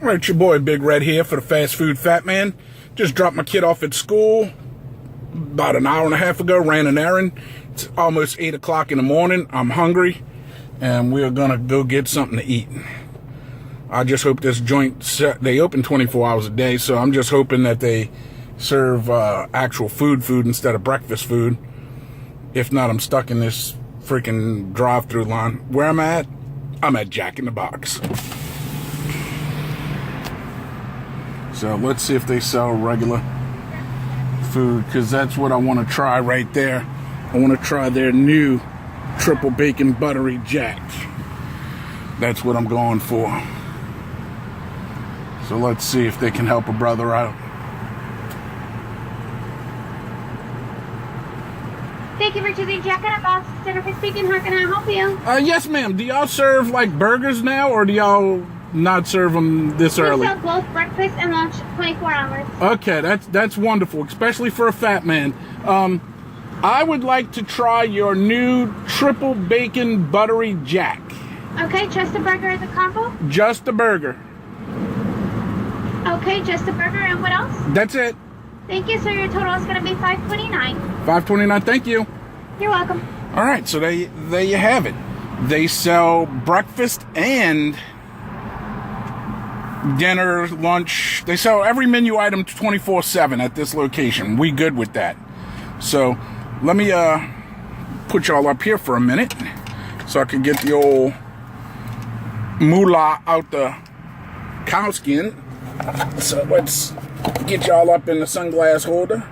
Right, your boy Big Red here for the Fast Food Fat Man. Just dropped my kid off at school about an hour and a half ago, ran an errand. It's almost 8 o'clock in the morning. I'm hungry, and we're gonna go get something to eat. I just hope this joint, they open 24 hours a day, so I'm just hoping that they serve actual food instead of breakfast food. If not, I'm stuck in this freaking drive-thru line. Where I'm at Jack in the Box. So let's see if they sell regular food, because that's what I want to try right there. I want to try their new triple bacon buttery jack. That's what I'm going for. So let's see if they can help a brother out. Thank you for choosing Jack in the Box. Jennifer speaking. How can I help you? Yes, ma'am. Do y'all serve like burgers now, or do y'all not serve them this early? We sell both breakfast and lunch 24 hours. Okay, that's wonderful, especially for a fat man. I would like to try your new triple bacon buttery jack. Okay, just a burger as a combo? Just a burger. Okay, just a burger, and what else? That's it. Thank you, sir. Your total is going to be $5.29. $5.29. Thank you. You're welcome. All right, so there you have it. They sell breakfast and dinner, lunch. They sell every menu item 24/7 at this location. We good with that. So let me put y'all up here for a minute so I can get the old moolah out the cow skin. So let's get y'all up in the sunglass holder.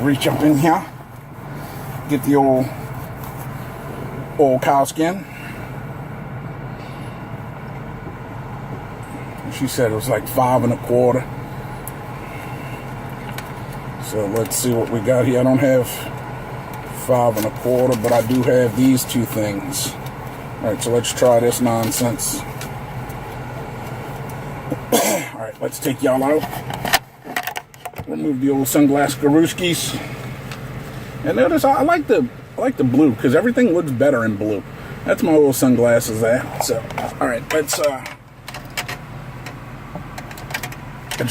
Reach up in here, get the old cow skin. She said it was like 5 1/4. So let's see what we got here. I don't have 5 1/4, but I do have these two things. All right, so let's try this nonsense. All right, let's take y'all out. Remove the old sunglass garuskis. And notice I like the blue, because everything looks better in blue. That's my old sunglasses there. So, all right, let's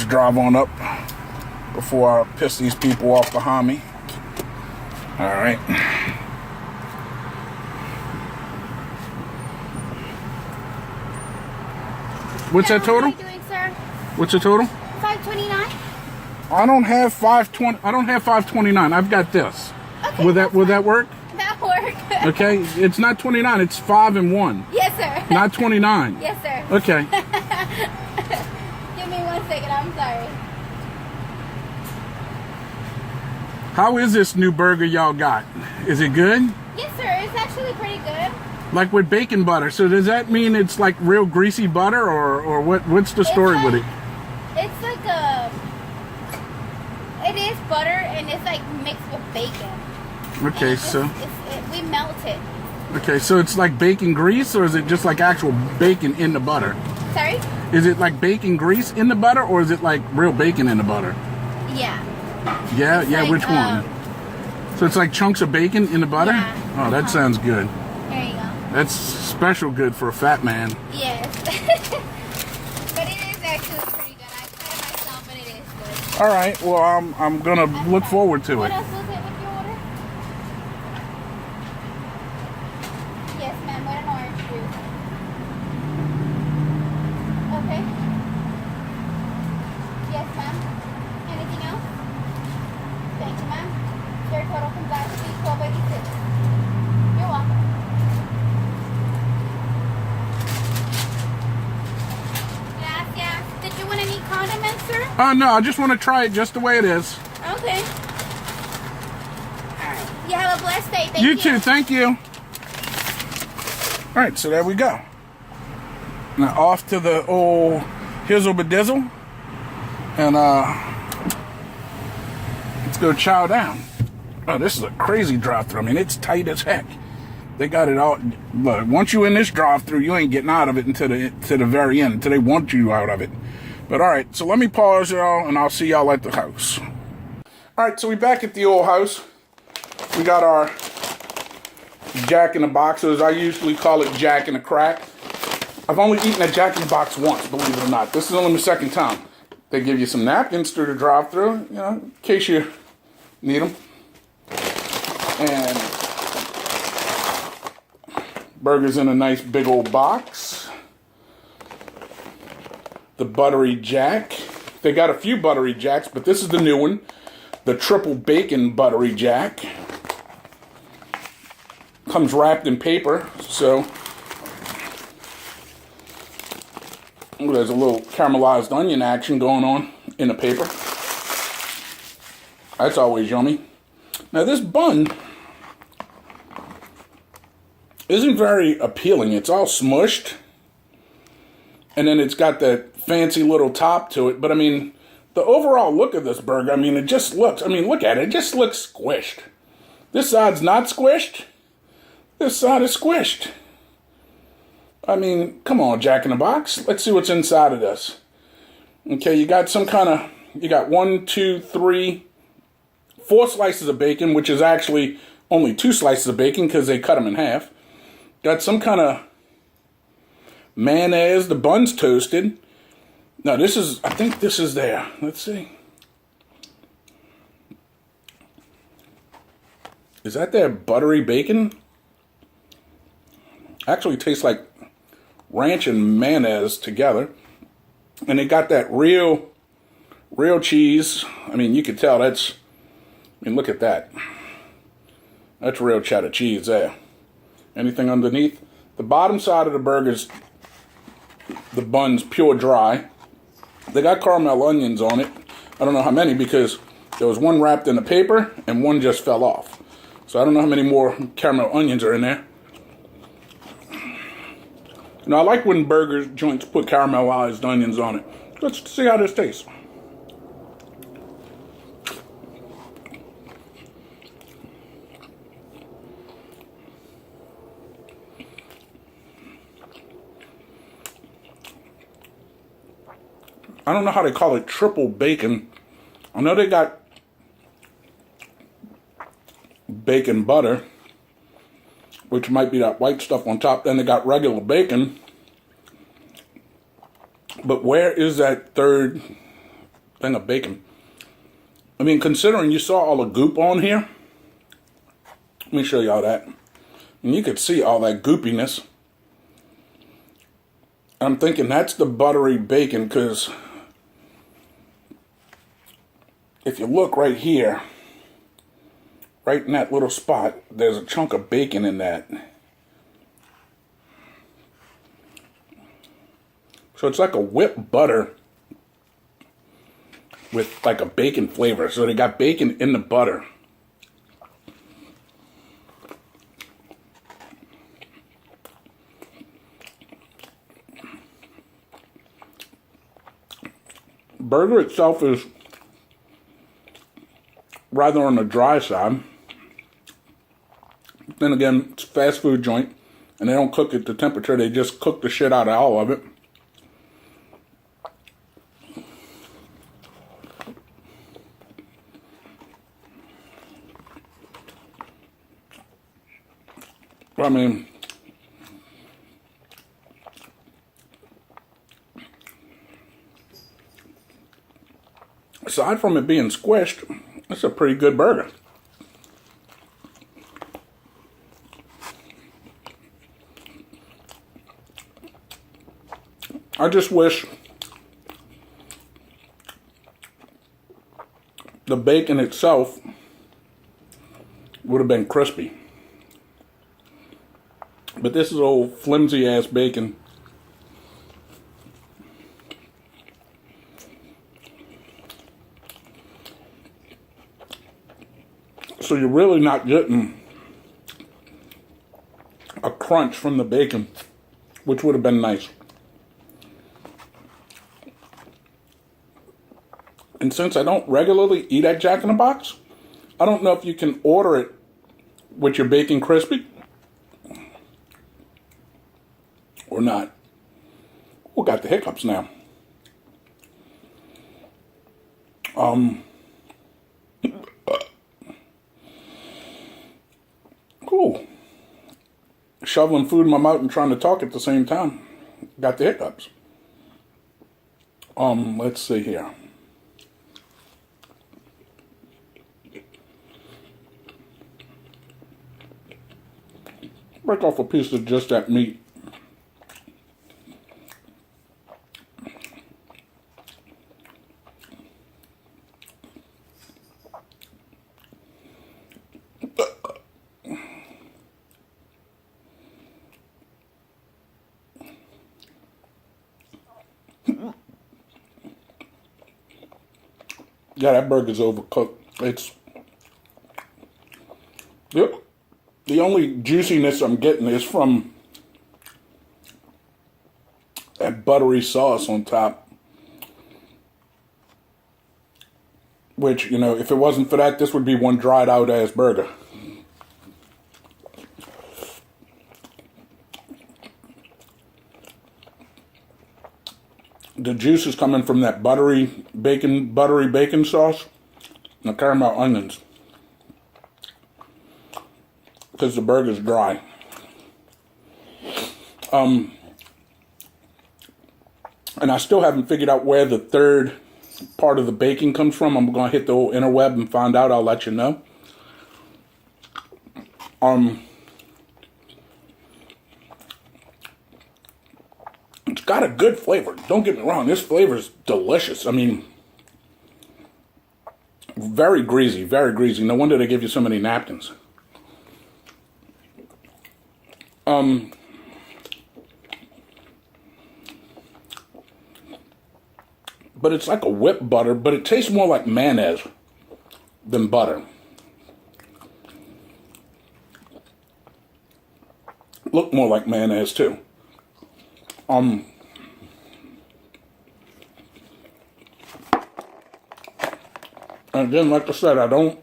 drive on up before I piss these people off behind me. All right. What's that total? How are you doing, sir? What's the total? $5.29. I don't have 520. I don't have 529. I've got this. Okay, Will that work? That work. Okay, it's not 29. It's 5 and 1. Yes, sir. Not 29. Yes, sir. Okay. Give me 1 second. I'm sorry. How is this new burger y'all got? Is it good? Yes, sir. It's actually pretty good. Like with bacon butter. So does that mean it's like real greasy butter, or what's the story with it? It's like it is butter, and it's like mixed with bacon. Okay, We melt it. Okay, so it's like bacon grease, or is it just like actual bacon in the butter? Sorry? Is it like bacon grease in the butter, or is it like real bacon in the butter? Yeah. Yeah, It's yeah. like, Which one? So it's like chunks of bacon in the butter? Yeah. Oh, that sounds good. There you go. That's special good for a fat man. Yes. But it is actually pretty good. I tried it myself, but it is good. All right. Well, I'm gonna look forward to What it. else was it with your order? Yes, ma'am. What an orange juice. Okay. Yes, ma'am. Anything else? Thank you, ma'am. Your total comes out to be $12.86. You're welcome. Gracias. Did you want any condiments, sir? No, I just want to try it just the way it is. Okay. Alright. You have a blessed day. Thank you. You too. Thank you. All right, so there we go. Now off to the old hizzle badizzle, and let's go chow down. Oh, this is a crazy drive-thru. I mean, it's tight as heck. They got it all. Look, once you in this drive-thru, you ain't getting out of it until the very end, until they want you out of it. But all right, so let me pause y'all, and I'll see y'all at the house. All right, so we back at the old house. We got our Jack in the Boxes. I usually call it Jack in the Crack. I've only eaten at Jack in the Box once, believe it or not. This is only my second time. They give you some napkins through the drive-thru, you know, in case you need them. And burgers in a nice big old box. The Buttery Jack. They got a few Buttery Jacks, but this is the new one. The Triple Bacon Buttery Jack. Comes wrapped in paper, so there's a little caramelized onion action going on in the paper. That's always yummy. Now this bun isn't very appealing. It's all smushed. And then it's got that fancy little top to it. But I mean, the overall look of this burger, I mean, it just looks, I mean, look at it. It just looks squished. This side's not squished. This side is squished. I mean, come on, Jack in the Box. Let's see what's inside of this. Okay, you got some kind of, you got 1, 2, 3, 4 slices of bacon, which is actually only 2 slices of bacon because they cut them in half. Got some kind of mayonnaise. The bun's toasted. Now this is, I think this is there. Let's see. Is that their buttery bacon? Actually tastes like ranch and mayonnaise together. And they got that real cheese. I mean, you can tell that's, I mean, look at that. That's real cheddar cheese there. Anything underneath? The bottom side of the burger's, the bun's pure dry. They got caramel onions on it. I don't know how many because there was one wrapped in the paper and one just fell off. So I don't know how many more caramel onions are in there. Now, I like when burgers joints put caramelized onions on it. Let's see how this tastes. I don't know how they call it triple bacon. I know they got bacon butter, which might be that white stuff on top. Then they got regular bacon. But where is that third thing of bacon? I mean, considering you saw all the goop on here. Let me show y'all that. And you could see all that goopiness. I'm thinking that's the buttery bacon because if you look right here, right in that little spot, there's a chunk of bacon in that. So it's like a whipped butter with like a bacon flavor. So they got bacon in the butter. Burger itself is rather on the dry side. Then again, it's a fast food joint, and they don't cook it to temperature. They just cook the shit out of all of it. I mean, aside from it being squished, it's a pretty good burger. I just wish the bacon itself would have been crispy. But this is old flimsy ass bacon. So you're really not getting a crunch from the bacon, which would have been nice. And since I don't regularly eat at Jack in the Box, I don't know if you can order it with your bacon crispy or not. Oh, got the hiccups now. Cool. shoveling food in my mouth and trying to talk at the same time. Got the hiccups. Let's see here. Break off a piece of just that meat. Yeah, that burger's overcooked. It's... Yep. The only juiciness I'm getting is from that buttery sauce on top. Which, you know, if it wasn't for that, this would be one dried out ass burger. The juice is coming from that buttery bacon sauce and the caramel onions. Because the burger's dry. And I still haven't figured out where the third part of the bacon comes from. I'm going to hit the old interweb and find out. I'll let you know. It's got a good flavor. Don't get me wrong. This flavor is delicious. I mean, very greasy, very greasy. No wonder they give you so many napkins. But it's like a whipped butter, but it tastes more like mayonnaise than butter. Look more like mayonnaise too. And again, like I said, I don't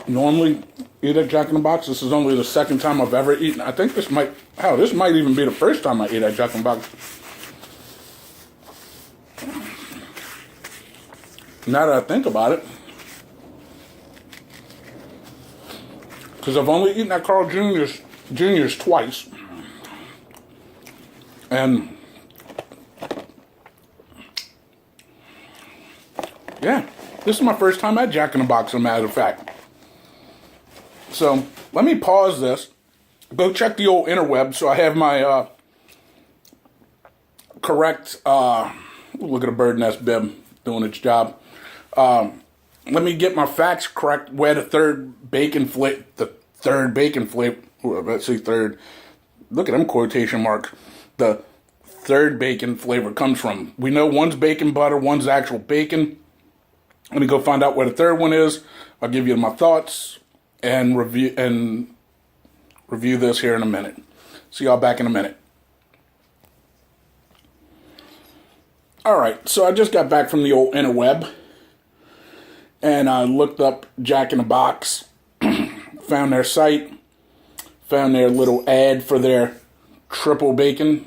normally eat at Jack in the Box. This is only the second time I've ever eaten. I think this might even be the first time I eat at Jack in the Box. Now that I think about it. Because I've only eaten at Carl Jr.'s twice. And yeah, this is my first time at Jack in the Box, as a matter of fact. So let me pause this, go check the old interweb so I have my correct, look at a bird nest bib doing its job. Let me get my facts correct where the third bacon flavor, let's see, third, look at them quotation marks, the third bacon flavor comes from. We know one's bacon butter, one's actual bacon. Let me go find out where the third one is. I'll give you my thoughts and review this here in a minute. See y'all back in a minute. Alright, so I just got back from the old interweb. And I looked up Jack in the Box, found their site, found their little ad for their triple bacon.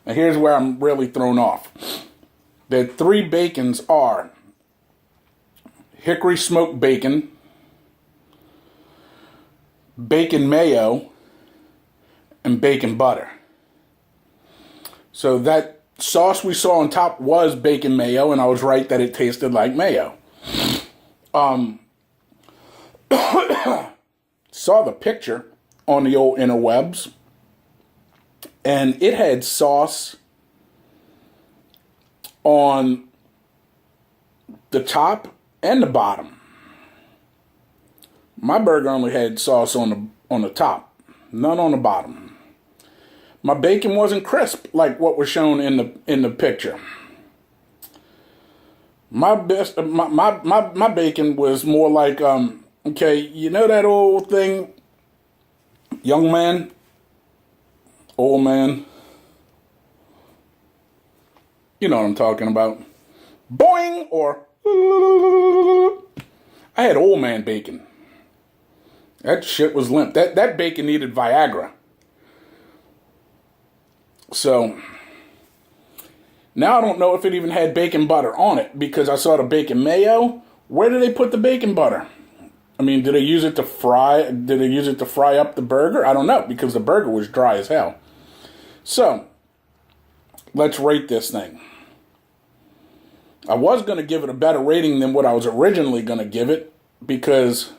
Now here's where I'm really thrown off. Their three bacons are hickory smoked bacon, bacon mayo, and bacon butter. So that sauce we saw on top was bacon mayo, and I was right that it tasted like mayo. Saw the picture on the old interwebs, and it had sauce on the top and the bottom. My burger only had sauce on the top, none on the bottom. My bacon wasn't crisp like what was shown in the picture. My bacon was more like, okay, you know that old thing, young man, old man, you know what I'm talking about, boing, or, I had old man bacon. That shit was limp. That bacon needed Viagra. So now I don't know if it even had bacon butter on it, because I saw the bacon mayo. Where did they put the bacon butter? I mean, did they use it to fry? Did they use it to fry up the burger? I don't know, because the burger was dry as hell. So, let's rate this thing. I was going to give it a better rating than what I was originally going to give it because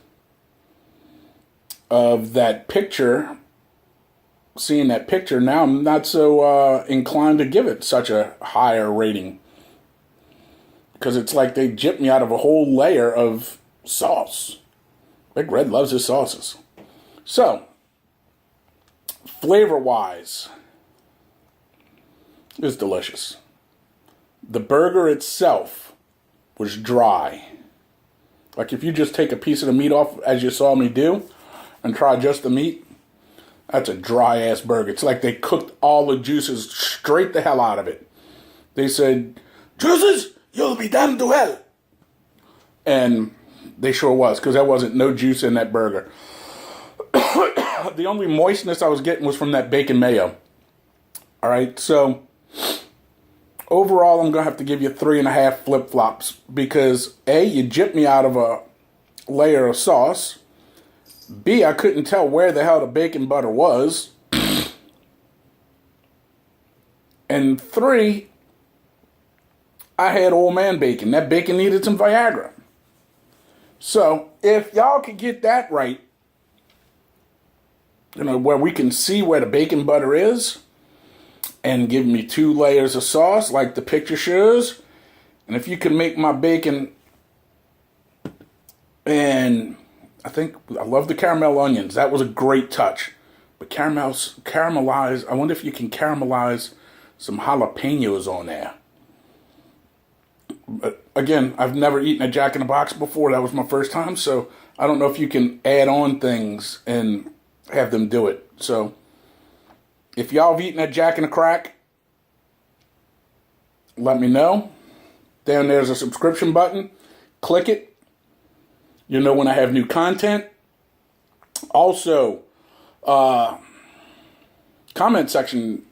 of that picture. Seeing that picture, now I'm not so inclined to give it such a higher rating. Because it's like they gypped me out of a whole layer of sauce. Big Red loves his sauces. So, flavor-wise, it's delicious. The burger itself was dry. Like if you just take a piece of the meat off, as you saw me do, and try just the meat, that's a dry-ass burger. It's like they cooked all the juices straight the hell out of it. They said, "Juices, you'll be damned to hell." And they sure was, because there wasn't no juice in that burger. The only moistness I was getting was from that bacon mayo. All right, so overall, I'm going to have to give you 3.5 flip-flops because A, you gypped me out of a layer of sauce. B, I couldn't tell where the hell the bacon butter was. And 3, I had old man bacon. That bacon needed some Viagra. So, if y'all could get that right, where we can see where the bacon butter is, and give me 2 layers of sauce like the picture shows, and if you can make my bacon, and I love the caramel onions. That was a great touch. But caramelize, I wonder if you can caramelize some jalapenos on there. But again, I've never eaten a Jack in the Box before. That was my first time, so I don't know if you can add on things and have them do it. So, if y'all have eaten a Jack in the Crack, let me know. Down there's a subscription button. Click it. You'll know when I have new content. Also, comment section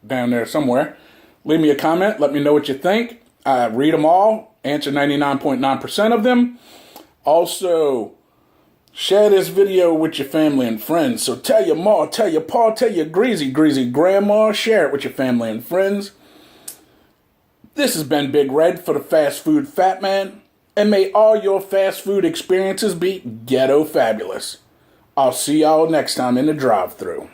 down there somewhere. Leave me a comment. Let me know what you think. I read them all. Answer 99.9% of them. Also, share this video with your family and friends. So tell your ma, tell your pa, tell your greasy grandma. Share it with your family and friends. This has been Big Red for the Fast Food Fat Man. And may all your fast food experiences be ghetto fabulous. I'll see y'all next time in the drive-thru.